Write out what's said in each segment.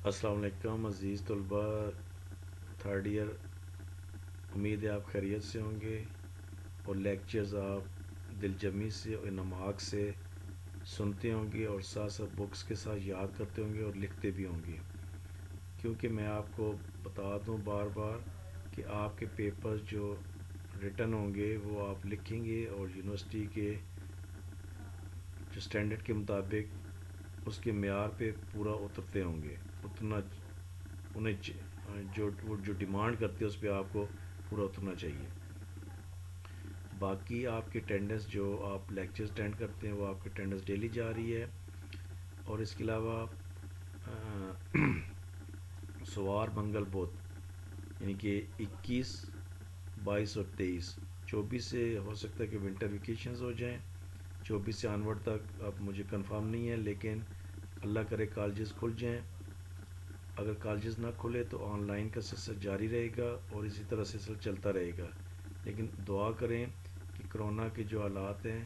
السلام علیکم عزیز طلبہ، تھرڈ ایئر، امید ہے آپ خیریت سے ہوں گے اور لیکچرز آپ دل جمی سے اور انعماق سے سنتے ہوں گے اور ساتھ ساتھ بکس کے ساتھ یاد کرتے ہوں گے اور لکھتے بھی ہوں گے، کیونکہ میں آپ کو بتا دوں بار بار کہ آپ کے پیپرز جو ریٹن ہوں گے وہ آپ لکھیں گے اور یونیورسٹی کے جو اسٹینڈرڈ کے مطابق اس کے معیار پہ پورا اترتے ہوں گے، اتنا انہیں جو ڈیمانڈ کرتے ہیں اس پہ آپ کو پورا اترنا چاہیے۔ باقی آپ کی اٹینڈنس جو آپ لیکچرز اٹینڈ کرتے ہیں وہ آپ کی اٹینڈنس ڈیلی جا رہی ہے، اور اس کے علاوہ سوار منگل بدھ یعنی کہ 21، 22 اور 23، 24 سے ہو سکتا ہے کہ ونٹر ویکیشنز ہو جائیں، 24 سے آنورڈ تک اب مجھے کنفرم نہیں ہے، لیکن اللہ کرے کالجز کھل جائیں۔ اگر کالجز نہ کھلے تو آن لائن کا سلسلہ جاری رہے گا اور اسی طرح سلسلہ چلتا رہے گا، لیکن دعا کریں کہ کرونا کے جو حالات ہیں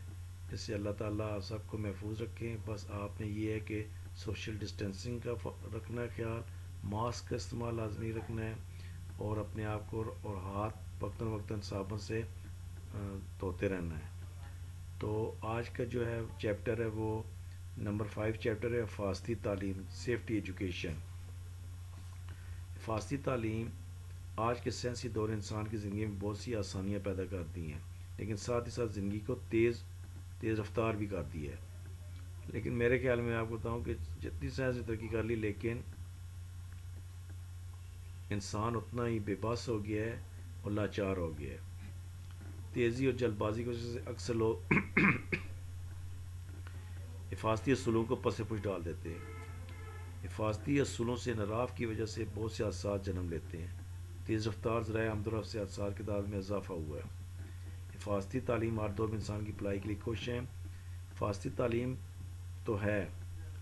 اس سے اللہ تعالیٰ آپ سب کو محفوظ رکھیں۔ بس آپ نے یہ ہے کہ سوشل ڈسٹینسنگ کا رکھنا ہے خیال، ماسک کا استعمال لازمی رکھنا ہے، اور اپنے آپ کو اور ہاتھ وقتاً وقتاً صابن سے دھوتے رہنا ہے۔ تو آج کا جو ہے چیپٹر ہے وہ نمبر 5 چیپٹر ہے، حفاظتی تعلیم، سیفٹی ایجوکیشن۔ حفاظتی تعلیم آج کے سائنسی دور انسان کی زندگی میں بہت سی آسانیاں پیدا کرتی ہیں، لیکن ساتھ ہی ساتھ زندگی کو تیز رفتار بھی کرتی ہے۔ لیکن میرے خیال میں آپ کو بتاؤں کہ جتنی سائنس نے ترقی کر لی، لیکن انسان اتنا ہی بے بس ہو گیا ہے اور لاچار ہو گیا ہے۔ تیزی اور جلد بازی کی وجہ سے اکثر لوگ حفاظتی اصولوں کو پس پش ڈال دیتے ہیں۔ حفاظتی اصولوں سے انحراف کی وجہ سے بہت سے حادثات جنم لیتے ہیں۔ تیز رفتار ذرائع آمد و رفت سے حادثات کی تعداد میں اضافہ ہوا ہے۔ حفاظتی تعلیم ہر دور میں انسان کی بھلائی کے لیے کوشش ہے۔ حفاظتی تعلیم تو ہے،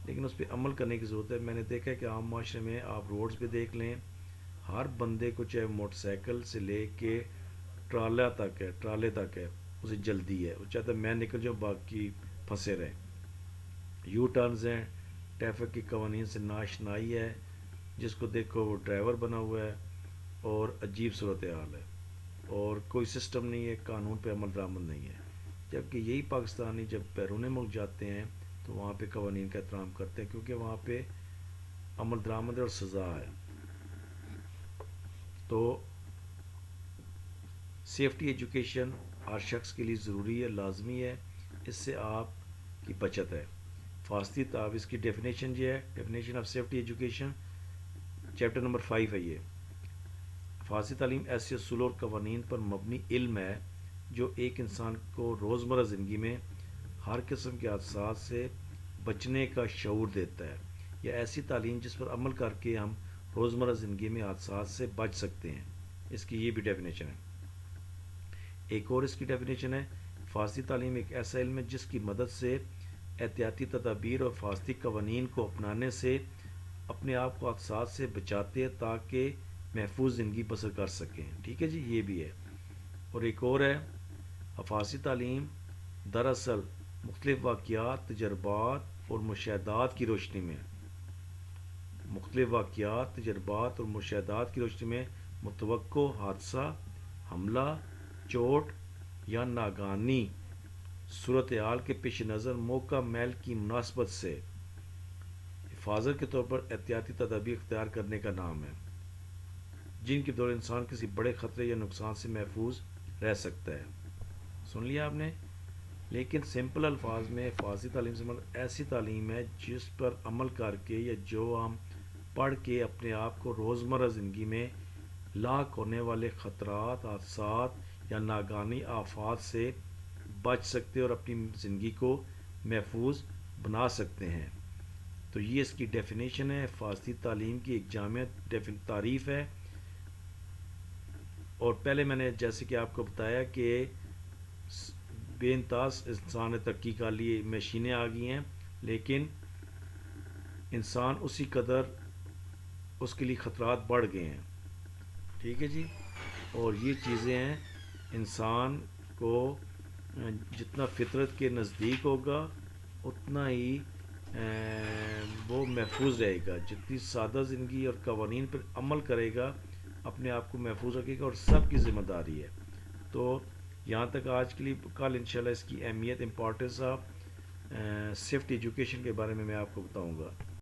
لیکن اس پہ عمل کرنے کی ضرورت ہے۔ میں نے دیکھا ہے کہ عام معاشرے میں آپ روڈز پہ دیکھ لیں، ہر بندے کو چاہے موٹر سائیکل سے لے کے ٹرالے تک ہے، اسے جلدی ہے، وہ چاہتا ہے میں نکل جاؤں باقی پھنسے رہیں۔ یو ٹرنز ہیں، ٹریفک کے قوانین سے ناشنائی ہے، جس کو دیکھو وہ ڈرائیور بنا ہوا ہے، اور عجیب صورتحال ہے، اور کوئی سسٹم نہیں ہے، قانون پہ عمل درآمد نہیں ہے۔ جبکہ یہی پاکستانی جب بیرون ملک جاتے ہیں تو وہاں پہ قوانین کا احترام کرتے ہیں، کیونکہ وہاں پہ عمل درآمد ہے اور سزا ہے۔ تو سیفٹی ایجوکیشن ہر شخص کے لیے ضروری ہے، لازمی ہے، اس سے آپ کی بچت ہے۔ حفاظتی اس کی ڈیفینیشن یہ ہے، definition of safety education, chapter number 5 ہے یہ۔ حفاظتی تعلیم ایسے اصول اور قوانین پر مبنی علم ہے جو ایک انسان کو روزمرہ زندگی میں ہر قسم کے حادثات سے بچنے کا شعور دیتا ہے، یا ایسی تعلیم جس پر عمل کر کے ہم روزمرہ زندگی میں حادثات سے بچ سکتے ہیں۔ اس کی یہ بھی ڈیفینیشن ہے۔ ایک اور اس کی ڈیفینیشن ہے، حفاظتی تعلیم ایک ایسا علم ہے جس کی مدد سے احتیاطی تدابیر اور حفاظتی قوانین کو اپنانے سے اپنے آپ کو حادثات سے بچاتے ہیں تاکہ محفوظ زندگی بسر کر سکیں۔ ٹھیک ہے جی، یہ بھی ہے۔ اور ایک اور ہے، حفاظتی تعلیم دراصل مختلف واقعات، تجربات اور مشاہدات کی روشنی میں متوقع حادثہ، حملہ، چوٹ یا ناگہانی صورتحال کے پیش نظر موقع میل کی مناسبت سے حفاظت کے طور پر احتیاطی تدابیر اختیار کرنے کا نام ہے، جن کے دور انسان کسی بڑے خطرے یا نقصان سے محفوظ رہ سکتا ہے۔ سن لیا آپ نے؟ لیکن سمپل الفاظ میں حفاظتی تعلیم سے مراد ایسی تعلیم ہے جس پر عمل کر کے یا جو ہم پڑھ کے اپنے آپ کو روزمرہ زندگی میں لاحق ہونے والے خطرات، حادثات یا ناگہانی آفات سے بچ سکتے اور اپنی زندگی کو محفوظ بنا سکتے ہیں۔ تو یہ اس کی ڈیفینیشن ہے، حفاظتی تعلیم کی ایک جامع تعریف ہے۔ اور پہلے میں نے جیسے کہ آپ کو بتایا کہ بے انتہاس انسان نے ترقی کر لی، مشینیں آ گئی ہیں، لیکن انسان اسی قدر اس کے لیے خطرات بڑھ گئے ہیں۔ ٹھیک ہے جی، اور یہ چیزیں ہیں، انسان کو جتنا فطرت کے نزدیک ہوگا اتنا ہی وہ محفوظ رہے گا. جتنی سادہ زندگی اور قوانین پر عمل کرے گا اپنے آپ کو محفوظ رکھے گا اور سب کی ذمہ داری ہے. تو یہاں تک آج کے لیے. کل انشاءاللہ اس کی اہمیت امپورٹنس آف سیفٹی ایجوکیشن کے بارے میں آپ کو بتاؤں گا.